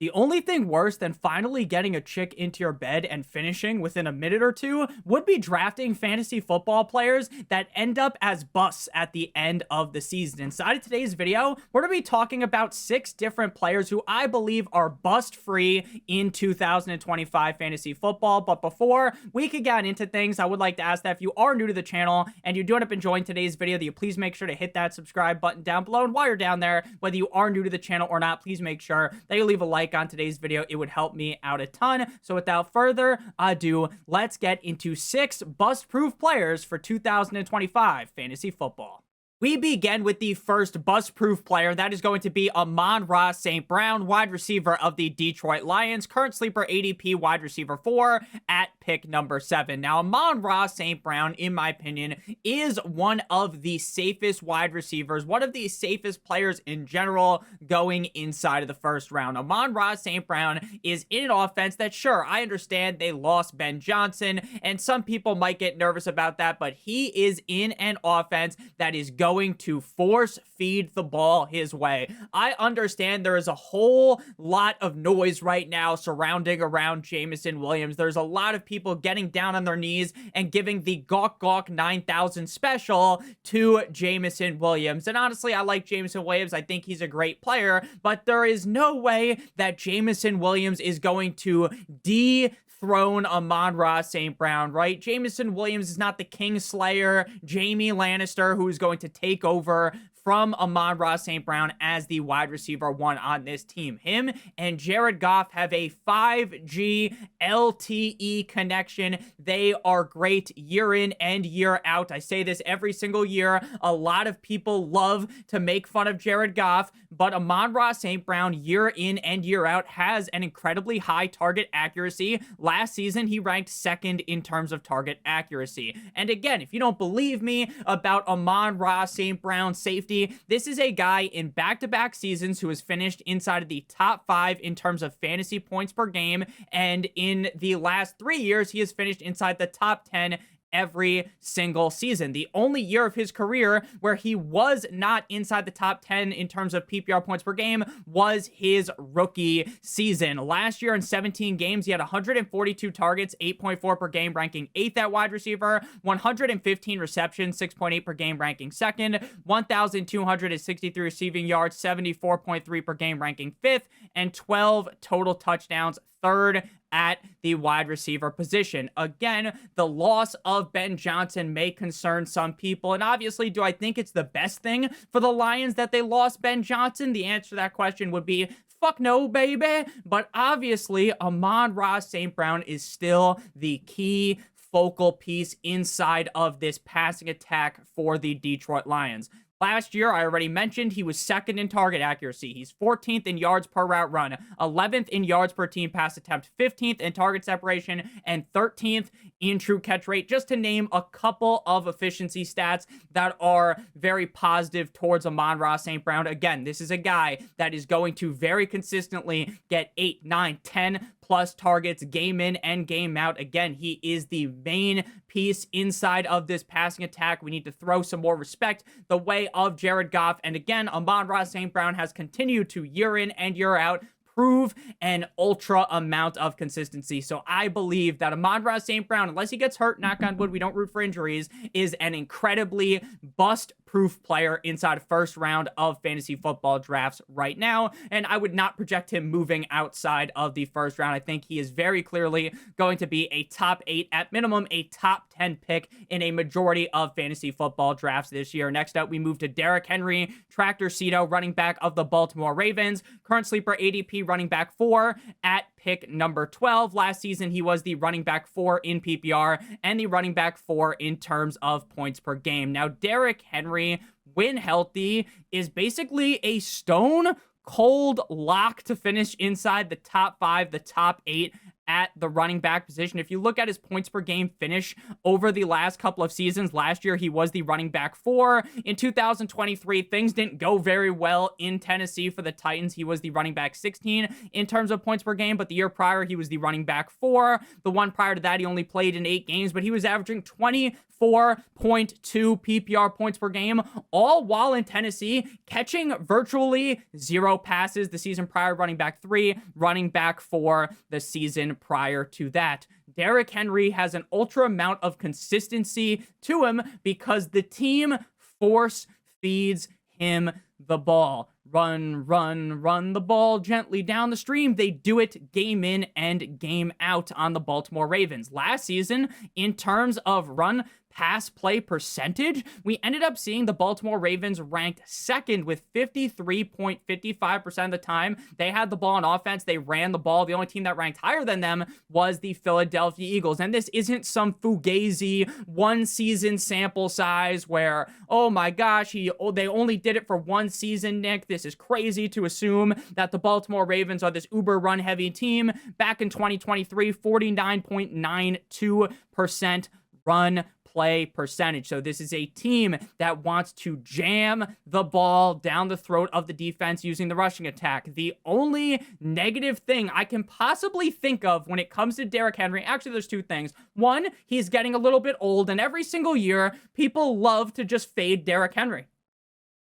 The only thing worse than finally getting a chick into your bed and finishing within a minute or two would be drafting fantasy football players that end up as busts at the end of the season. Inside of today's video, we're going to be talking about 6 different players who I believe are bust-free in 2025 fantasy football. But before we could get into things, I would like to ask that if you are new to the channel and you do end up enjoying today's video, that you please make sure to hit that subscribe button down below. And while you're down there, whether you are new to the channel or not, please make sure that you leave a like on today's video. It would help me out a ton. So without further ado, let's get into 6 bust-proof players for 2025 fantasy football. We begin with the first bust-proof player. That is going to be Amon-Ra St. Brown, wide receiver of the Detroit Lions, current sleeper ADP wide receiver 4 at pick number 7. Now, Amon-Ra St. Brown, in my opinion, is one of the safest wide receivers, one of the safest players in general going inside of the first round. Amon-Ra St. Brown is in an offense that, sure, I understand they lost Ben Johnson, and some people might get nervous about that, but he is in an offense that is going to force feed the ball his way. I understand there is a whole lot of noise right now surrounding around Jameson Williams. There's a lot of people getting down on their knees and giving the Gawk Gawk 9000 special to Jameson Williams. And honestly, I like Jameson Williams. I think he's a great player, but there is no way that Jameson Williams is going to dethrone Amon-Ra St. Brown, right? Jameson Williams is not the Kingslayer, Jaime Lannister, who is going to take over from Amon-Ra St. Brown as the wide receiver 1 on this team. Him and Jared Goff have a 5G LTE connection. They are great year in and year out. I say this every single year. A lot of people love to make fun of Jared Goff, but Amon-Ra St. Brown year in and year out has an incredibly high target accuracy. Last season, he ranked 2nd in terms of target accuracy. And again, if you don't believe me about Amon-Ra St. Brown's safety, this is a guy in back-to-back seasons who has finished inside of the top 5 in terms of fantasy points per game, and in the last 3 years, he has finished inside the top 10 every single season. The only year of his career where he was not inside the top 10 in terms of PPR points per game was his rookie season. Last year in 17 games, he had 142 targets, 8.4 per game, ranking 8th at wide receiver, 115 receptions, 6.8 per game, ranking 2nd, 1,263 receiving yards, 74.3 per game, ranking 5th, and 12 total touchdowns, 3rd at the wide receiver position. Again, the loss of Ben Johnson may concern some people, and obviously, do I think it's the best thing for the Lions that they lost Ben Johnson? The answer to that question would be fuck no, baby. But obviously, Amon-Ra St. Brown is still the key focal piece inside of this passing attack for the Detroit Lions. Last year, I already mentioned, he was 2nd in target accuracy. He's 14th in yards per route run, 11th in yards per team pass attempt, 15th in target separation, and 13th in true catch rate, just to name a couple of efficiency stats that are very positive towards Amon-Ra St. Brown. Again, this is a guy that is going to very consistently get 8, 9, 10 plus targets game in and game out. Again, he is the main piece inside of this passing attack. We need to throw some more respect the way of Jared Goff. And again, Amon-Ra St. Brown has continued to year in and year out prove an ultra amount of consistency. So I believe that Amon-Ra St. Brown, unless he gets hurt, knock on wood, we don't root for injuries, is an incredibly bust-proof player inside first round of fantasy football drafts right now. And I would not project him moving outside of the first round. I think he is very clearly going to be a top 8, at minimum a top 10 pick in a majority of fantasy football drafts this year. Next up, we move to Derrick Henry, Tractor Cedo, running back of the Baltimore Ravens, current sleeper ADP running back 4 at pick number 12. Last season, he was the running back 4 in PPR and the running back 4 in terms of points per game. Now, Derrick Henry, when healthy, is basically a stone cold lock to finish inside the top 5, the top 8 at the running back position. If you look at his points per game finish over the last couple of seasons, last year he was the running back 4. In 2023, things didn't go very well in Tennessee for the Titans. He was the running back 16 in terms of points per game, but the year prior, he was the running back 4. The one prior to that, he only played in 8 games, but he was averaging 24.2 PPR points per game, all while in Tennessee catching virtually 0 passes the season prior, running back 3, running back 4 the season prior to that. Derrick Henry has an ultra amount of consistency to him because the team force feeds him the ball. Run the ball gently down the stream. They do it game in and game out on the Baltimore Ravens. Last season, in terms of run pass play percentage, we ended up seeing the Baltimore Ravens ranked second with 53.55% of the time they had the ball on offense. They ran the ball. The only team that ranked higher than them was the Philadelphia Eagles. And this isn't some fugazi one season sample size where, oh my gosh, they only did it for one season, Nick. This is crazy to assume that the Baltimore Ravens are this uber run heavy team. Back in 2023, 49.92% run play percentage. So this is a team that wants to jam the ball down the throat of the defense using the rushing attack. The only negative thing I can possibly think of when it comes to Derrick Henry, actually there's 2 things. One, he's getting a little bit old, and every single year, people love to just fade Derrick Henry.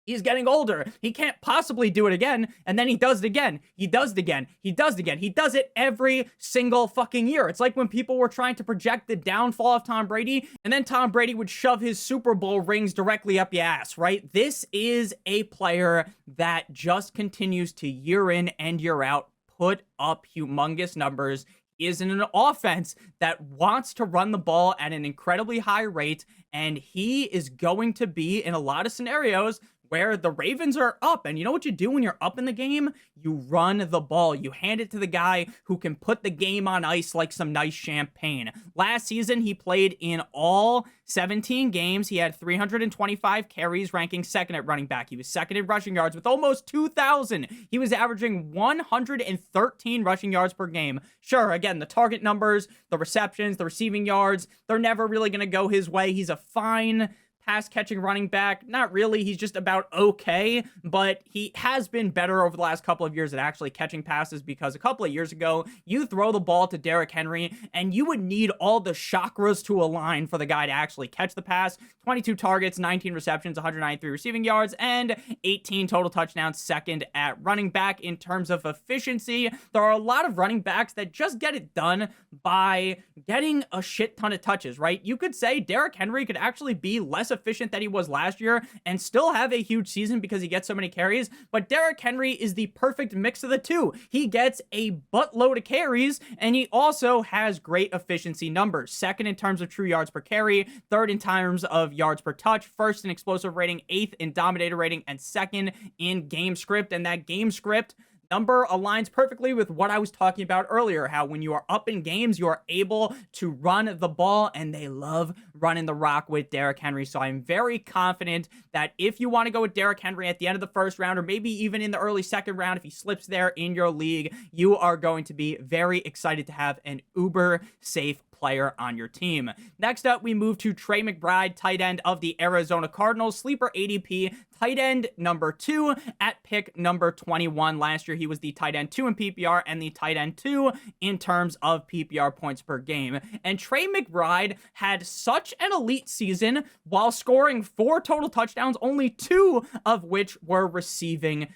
He's getting older. He can't possibly do it again. And then he does it again. He does it again. He does it again. He does it every single fucking year. It's like when people were trying to project the downfall of Tom Brady, and then Tom Brady would shove his Super Bowl rings directly up your ass, right? This is a player that just continues to year in and year out put up humongous numbers. He is in an offense that wants to run the ball at an incredibly high rate, and he is going to be in a lot of scenarios where the Ravens are up. And you know what you do when you're up in the game? You run the ball. You hand it to the guy who can put the game on ice like some nice champagne. Last season, he played in all 17 games. He had 325 carries, ranking second at running back. He was second in rushing yards with almost 2,000. He was averaging 113 rushing yards per game. Sure, again, the target numbers, the receptions, the receiving yards, they're never really going to go his way. He's a fine pass-catching running back. Not really. He's just about okay, but he has been better over the last couple of years at actually catching passes, because a couple of years ago, you throw the ball to Derrick Henry, and you would need all the chakras to align for the guy to actually catch the pass. 22 targets, 19 receptions, 193 receiving yards, and 18 total touchdowns, second at running back. In terms of efficiency, there are a lot of running backs that just get it done by getting a shit ton of touches, right? You could say Derrick Henry could actually be less efficient than he was last year and still have a huge season because he gets so many carries, but Derrick Henry is the perfect mix of the two. He gets a buttload of carries, and he also has great efficiency numbers. Second in terms of true yards per carry, third in terms of yards per touch, first in explosive rating, eighth in dominator rating, and second in game script. And that game script number aligns perfectly with what I was talking about earlier, how when you are up in games, you are able to run the ball, and they love running the rock with Derrick Henry. So I'm very confident that if you want to go with Derrick Henry at the end of the first round, or maybe even in the early second round, if he slips there in your league, you are going to be very excited to have an uber safe player on your team. Next up, we move to Trey McBride, tight end of the Arizona Cardinals, sleeper ADP, tight end number 2 at pick number 21. Last year, he was the tight end 2 in PPR and the tight end 2 in terms of PPR points per game. And Trey McBride had such an elite season while scoring 4 total touchdowns, only 2 of which were receiving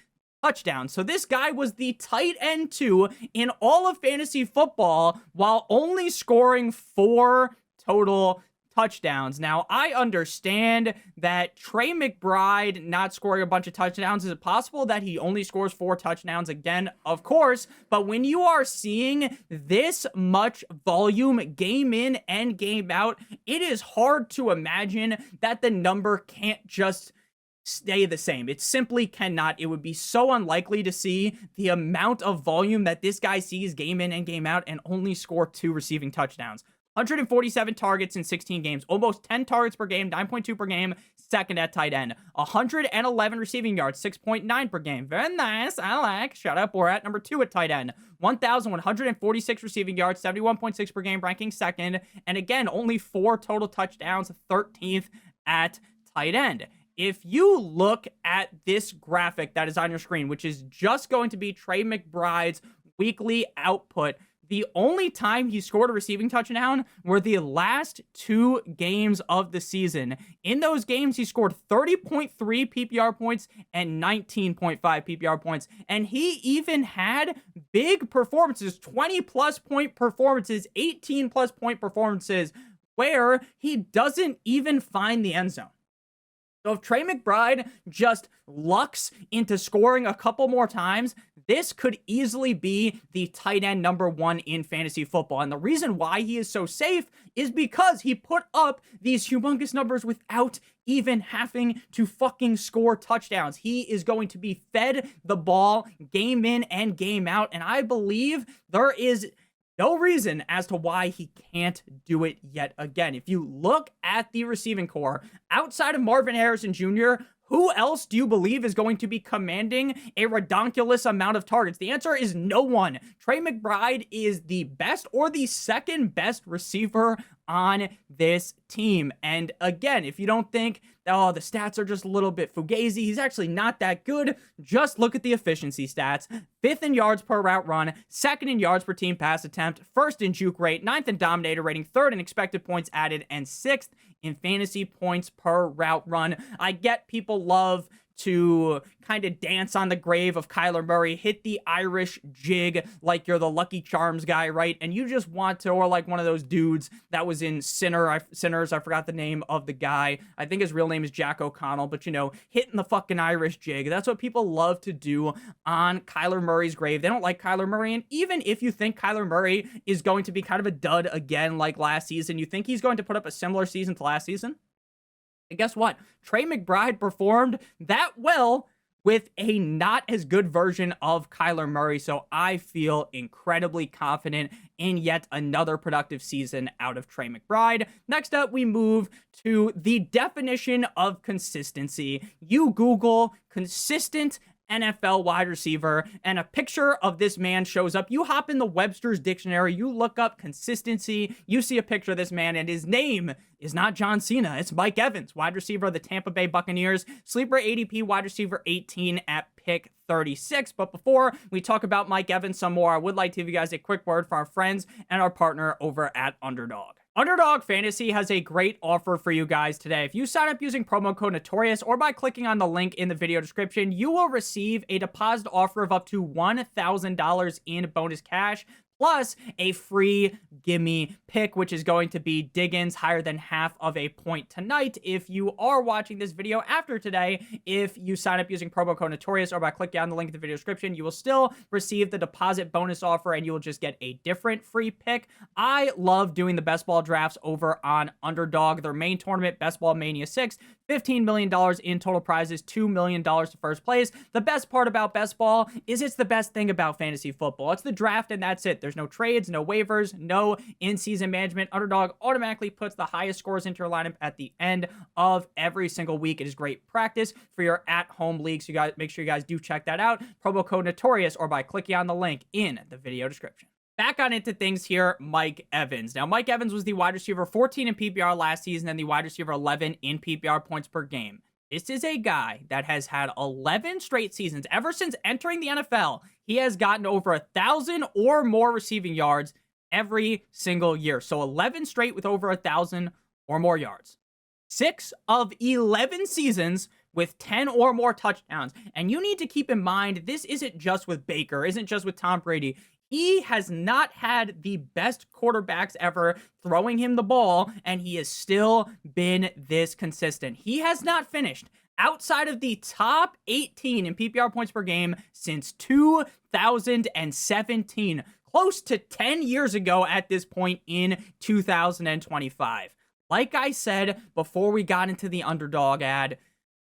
touchdowns. So this guy was the tight end 2 in all of fantasy football while only scoring 4 total touchdowns. Now, I understand that Trey McBride not scoring a bunch of touchdowns, is it possible that he only scores 4 touchdowns again? Of course, but when you are seeing this much volume game in and game out, it is hard to imagine that the number can't just stay the same. It simply cannot. It would be so unlikely to see the amount of volume that this guy sees game in and game out and only score 2 receiving touchdowns. 147 targets in 16 games, almost 10 targets per game, 9.2 per game, second at tight end. 111 receiving yards, 6.9 per game. Very nice. I like. Shout out Borat, number 2 at tight end. 1,146 receiving yards, 71.6 per game, ranking second. And again, only 4 total touchdowns, 13th at tight end. If you look at this graphic that is on your screen, which is just going to be Trey McBride's weekly output, the only time he scored a receiving touchdown were the last 2 games of the season. In those games, he scored 30.3 PPR points and 19.5 PPR points. And he even had big performances, 20-plus point performances, 18-plus point performances, where he doesn't even find the end zone. So if Trey McBride just lucks into scoring a couple more times, this could easily be the tight end number 1 in fantasy football. And the reason why he is so safe is because he put up these humongous numbers without even having to fucking score touchdowns. He is going to be fed the ball game in and game out. And I believe there is no reason as to why he can't do it yet again. If you look at the receiving core, outside of Marvin Harrison Jr., who else do you believe is going to be commanding a redonkulous amount of targets? The answer is no one. Trey McBride is the best or the second best receiver on this team. And again, if you don't think, oh, the stats are just a little bit fugazi, he's actually not that good, just look at the efficiency stats. 5th in yards per route run, 2nd in yards per team pass attempt, 1st in juke rate, 9th in dominator rating, 3rd in expected points added, and 6th in fantasy points per route run. I get people love to kind of dance on the grave of Kyler Murray, hit the Irish jig like you're the Lucky Charms guy, right? And you just want to, or like one of those dudes that was in Sinners, I forgot the name of the guy. I think his real name is Jack O'Connell, but you know, hitting the fucking Irish jig. That's what people love to do on Kyler Murray's grave. They don't like Kyler Murray, and even if you think Kyler Murray is going to be kind of a dud again like last season, you think he's going to put up a similar season to last season? And guess what? Trey McBride performed that well with a not as good version of Kyler Murray, so I feel incredibly confident in yet another productive season out of Trey McBride. Next up, we move to the definition of consistency. You Google consistent NFL wide receiver, and a picture of this man shows up. You hop in the Webster's dictionary, you look up consistency, you see a picture of this man, and his name is not John Cena. It's Mike Evans, wide receiver of the Tampa Bay Buccaneers. Sleeper ADP wide receiver 18 at pick 36. But before we talk about Mike Evans some more, I would like to give you guys a quick word from our friends and our partner over at Underdog. Underdog Fantasy has a great offer for you guys today. If you sign up using promo code Notorious or by clicking on the link in the video description, you will receive a deposit offer of up to $1,000 in bonus cash, plus a free gimme pick, which is going to be Diggins higher than half of a point tonight. If you are watching this video after today, if you sign up using promo code Notorious or by clicking on the link in the video description, you will still receive the deposit bonus offer and you will just get a different free pick. I love doing the best ball drafts over on Underdog. Their main tournament, Best Ball Mania 6, $15 million in total prizes, $2 million to first place. The best part about Best Ball is it's the best thing about fantasy football. It's the draft and that's it. There's no trades, no waivers, no in-season management. Underdog automatically puts the highest scores into your lineup at the end of every single week. It is great practice for your at-home league, so you guys make sure you guys do check that out. Promo code Notorious or by clicking on the link in the video description. Back on into things here, Mike Evans. Now, Mike Evans was the wide receiver 14 in PPR last season and the wide receiver 11 in PPR points per game. This is a guy that has had 11 straight seasons. Ever since entering the NFL, he has gotten over 1,000 or more receiving yards every single year. So 11 straight with over 1,000 or more yards. 6 of 11 seasons with 10 or more touchdowns. And you need to keep in mind, this isn't just with Baker, isn't just with Tom Brady. He has not had the best quarterbacks ever throwing him the ball, and he has still been this consistent. He has not finished outside of the top 18 in PPR points per game since 2017, close to 10 years ago at this point in 2025. Like I said before we got into the Underdog ad,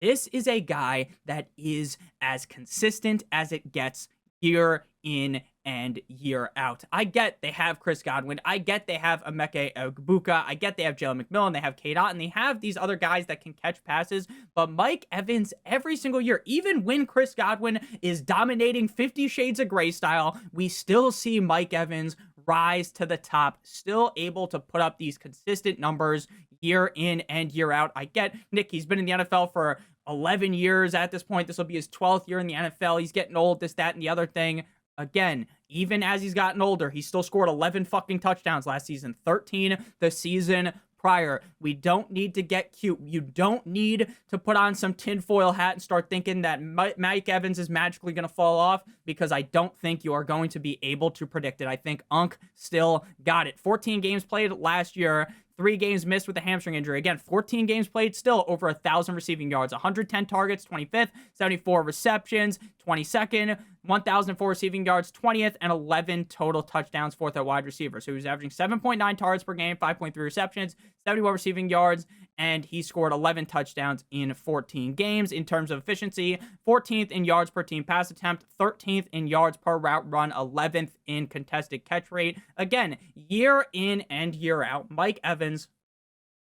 this is a guy that is as consistent as it gets year in and year out. I get they have Chris Godwin. I get they have Emeka Egbuka. I get they have Jalen McMillan. They have K-Dot, and they have these other guys that can catch passes. But Mike Evans, every single year, even when Chris Godwin is dominating 50 Shades of Grey style, we still see Mike Evans rise to the top, still able to put up these consistent numbers year in and year out. I get Nick, he's been in the NFL for 11 years at this point. This will be his 12th year in the NFL. He's getting old, this, that, and the other thing. Again, even as he's gotten older, he still scored 11 fucking touchdowns last season, 13 the season prior. We don't need to get cute. You don't need to put on some tinfoil hat and start thinking that Mike Evans is magically going to fall off, because I don't think you are going to be able to predict it. I think Unc still got it. 14 games played last year, 3 games missed with a hamstring injury. Again, 14 games played, still over 1,000 receiving yards, 110 targets, 25th, 74 receptions, 22nd, 1,004 receiving yards, 20th, and 11 total touchdowns, 4th at wide receiver. So he was averaging 7.9 targets per game, 5.3 receptions, 71 receiving yards, and he scored 11 touchdowns in 14 games. In terms of efficiency, 14th in yards per team pass attempt, 13th in yards per route run, 11th in contested catch rate. Again, year in and year out, Mike Evans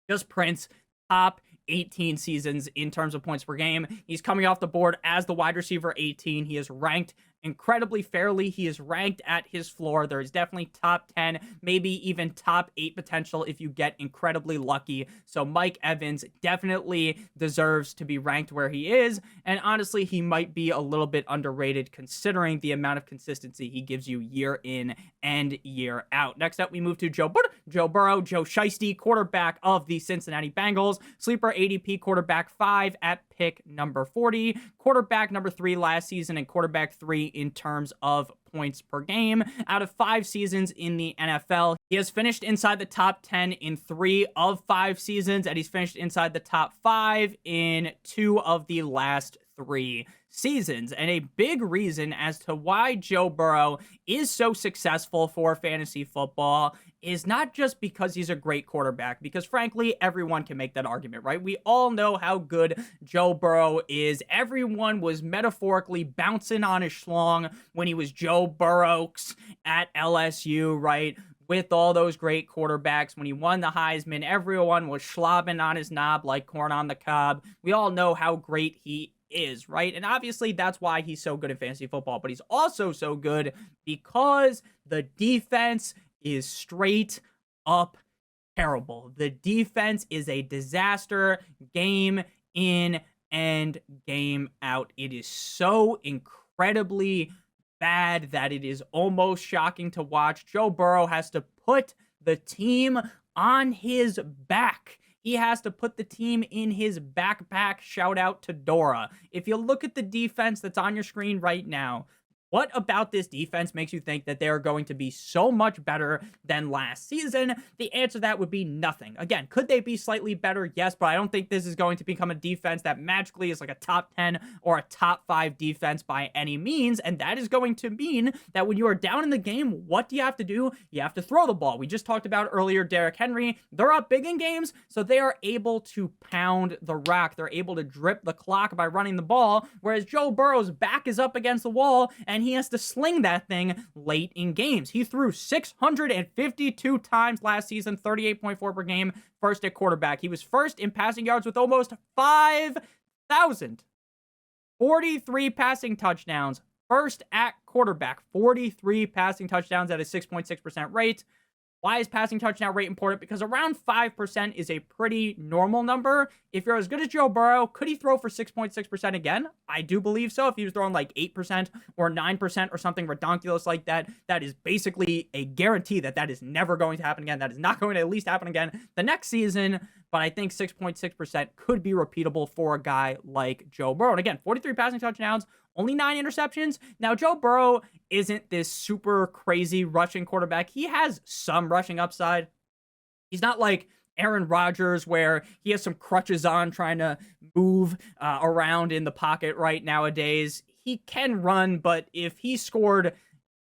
just prints top 18 seasons in terms of points per game. He's coming off the board as the wide receiver 18. He is ranked incredibly fairly. He is ranked at his floor. There is definitely top 10, maybe even top 8 potential if you get incredibly lucky. So Mike Evans definitely deserves to be ranked where he is. And honestly, he might be a little bit underrated considering the amount of consistency he gives you year in and year out. Next up, we move to Joe Burrow, Joe Shiesty, quarterback of the Cincinnati Bengals. Sleeper ADP quarterback 5 at pick number 40, quarterback number 3 last season, and quarterback 3 in terms of points per game. Out of 5 seasons in the NFL, he has finished inside the top 10 in 3 of 5 seasons, and he's finished inside the top 5 in 2 of the last 3 seasons. And a big reason as to why Joe Burrow is so successful for fantasy football is not just because he's a great quarterback, because frankly, everyone can make that argument, right? We all know how good Joe Burrow is. Everyone was metaphorically bouncing on his schlong when he was Joe Burrows at LSU, right? With all those great quarterbacks. When he won the Heisman, everyone was slobbing on his knob like corn on the cob. We all know how great he is, right? And obviously that's why he's so good at fantasy football, but he's also so good because the defense is straight up terrible. The defense is a disaster game in and game out. It is so incredibly bad that it is almost shocking to watch. Joe Burrow has to put the team on his back. He has to put the team in his backpack. Shout out to Dora. If you look at the defense that's on your screen right now, what about this defense makes you think that they are going to be so much better than last season? The answer to that would be nothing. Again, could they be slightly better? Yes, but I don't think this is going to become a defense that magically is like a top 10 or a top 5 defense by any means. And that is going to mean that when you are down in the game, what do you have to do? You have to throw the ball. We just talked about earlier, Derrick Henry. They're up big in games, so they are able to pound the rock. They're able to drip the clock by running the ball, whereas Joe Burrow's back is up against the wall, and he has to sling that thing late in games. He threw 652 times last season, 38.4 per game, first at quarterback. He was first in passing yards with almost 5,000. 43 passing touchdowns, first at quarterback. 43 passing touchdowns at a 6.6% rate. Why is passing touchdown rate important? Because around 5% is a pretty normal number. If you're as good as Joe Burrow, could he throw for 6.6% again? I do believe so. If he was throwing like 8% or 9% or something ridiculous like that, that is basically a guarantee that that is never going to happen again. That is not going to at least happen again the next season. But I think 6.6% could be repeatable for a guy like Joe Burrow. And again, 43 passing touchdowns, only 9 interceptions. Now, Joe Burrow isn't this super crazy rushing quarterback. He has some rushing upside. He's not like Aaron Rodgers, where he has some crutches on trying to move around in the pocket right nowadays. He can run, but if he scored,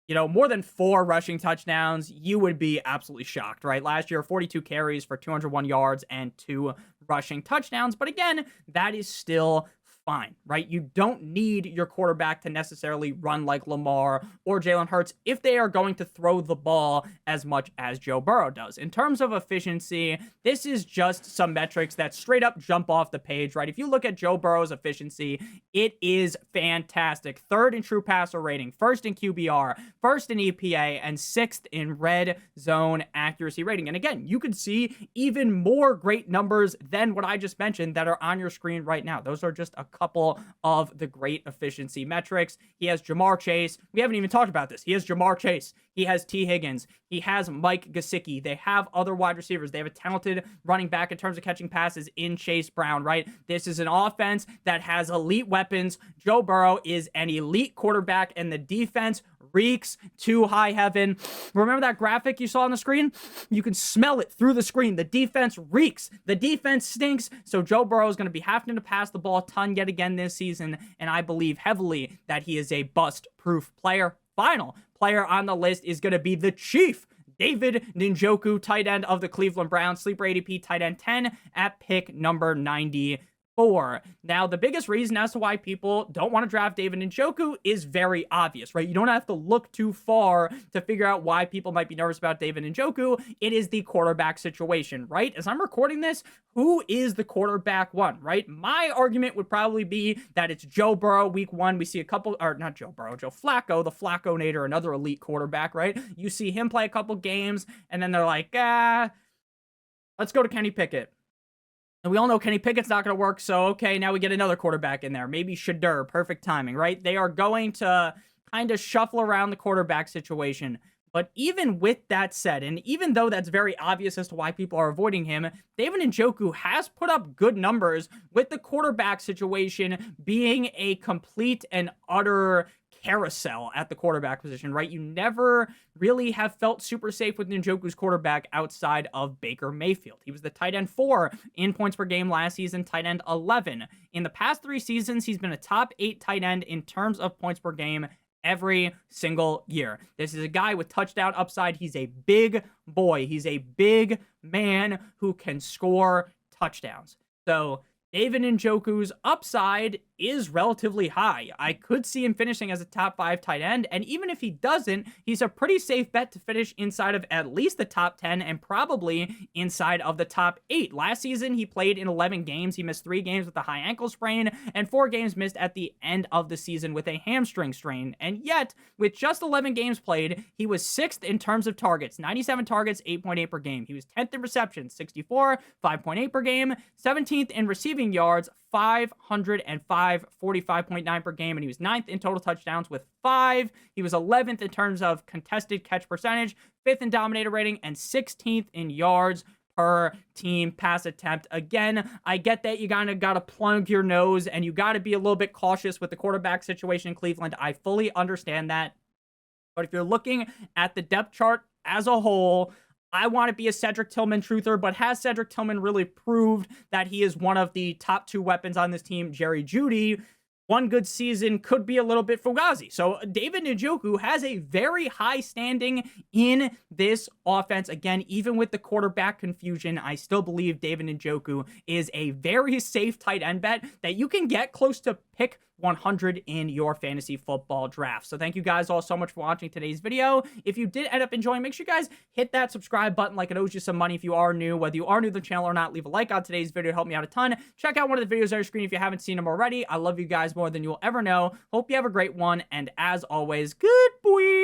more than 4 rushing touchdowns, you would be absolutely shocked, right? Last year, 42 carries for 201 yards and 2 rushing touchdowns. But again, that is still fine, right? You don't need your quarterback to necessarily run like Lamar or Jalen Hurts if they are going to throw the ball as much as Joe Burrow does. In terms of efficiency, this is just some metrics that straight up jump off the page, right? If you look at Joe Burrow's efficiency, it is fantastic. Third in true passer rating, first in QBR, first in EPA, and sixth in red zone accuracy rating. And again, you could see even more great numbers than what I just mentioned that are on your screen right now. Those are just a couple of the great efficiency metrics. He has Jamar Chase. We haven't even talked about this. He has Jamar Chase. He has T. Higgins. He has Mike Gesicki. They have other wide receivers. They have a talented running back in terms of catching passes in Chase Brown, right? This is an offense that has elite weapons. Joe Burrow is an elite quarterback, and the defense reeks to high heaven. Remember that graphic you saw on the screen? You can smell it through the screen. The defense reeks. The defense stinks. So Joe Burrow is going to be having to pass the ball a ton yet again this season, and I believe heavily that he is a bust-proof player. Final player on the list is going to be the Chief, David Njoku, tight end of the Cleveland Browns, sleeper ADP tight end 10 at pick number 94. Now, the biggest reason as to why people don't want to draft David Njoku is very obvious, right? You don't have to look too far to figure out why people might be nervous about David Njoku. It is the quarterback situation, right? As I'm recording this, who is the quarterback one, right? My argument would probably be that it's Joe Burrow week one. We see a couple, or not Joe Burrow, Joe Flacco, the Flacco-nator, another elite quarterback, right? You see him play a couple games, and then they're like, let's go to Kenny Pickett. And we all know Kenny Pickett's not going to work, so okay, now we get another quarterback in there. Maybe Shadur, perfect timing, right? They are going to kind of shuffle around the quarterback situation. But even with that said, and even though that's very obvious as to why people are avoiding him, David Njoku has put up good numbers with the quarterback situation being a complete and utter carousel at the quarterback position, right? You never really have felt super safe with Njoku's quarterback outside of Baker Mayfield. He was the tight end 4 in points per game last season, tight end 11. In the past 3 seasons, he's been a top 8 tight end in terms of points per game every single year. This is a guy with touchdown upside. He's a big boy. He's a big man who can score touchdowns. So David Njoku's upside is relatively high. I could see him finishing as a top 5 tight end, and even if he doesn't, he's a pretty safe bet to finish inside of at least the top 10 and probably inside of the top 8. Last season, he played in 11 games. He missed 3 games with a high ankle sprain and 4 games missed at the end of the season with a hamstring strain. And yet, with just 11 games played, he was 6th in terms of targets, 97 targets, 8.8 per game. He was 10th in receptions, 64, 5.8 per game, 17th in receiving yards, 505, 45.9 per game, and he was 9th in total touchdowns with 5. He was 11th in terms of contested catch percentage, 5th in dominator rating, and 16th in yards per team pass attempt. Again, I get that you kind of got to plug your nose and you got to be a little bit cautious with the quarterback situation in Cleveland. I fully understand that. But if you're looking at the depth chart as a whole, I want to be a Cedric Tillman truther, but has Cedric Tillman really proved that he is one of the top 2 weapons on this team? Jerry Jeudy, one good season could be a little bit fugazi. So David Njoku has a very high standing in this offense. Again, even with the quarterback confusion, I still believe David Njoku is a very safe tight end bet that you can get close to pick 100 in your fantasy football draft. So thank you guys all so much for watching today's video. If you did end up enjoying, make sure you guys hit that subscribe button like it owes you some money if you are new. Whether you are new to the channel or not, leave a like on today's video. Help me out a ton. Check out one of the videos on your screen if you haven't seen them already. I love you guys more than you'll ever know. Hope you have a great one. And as always, good boy.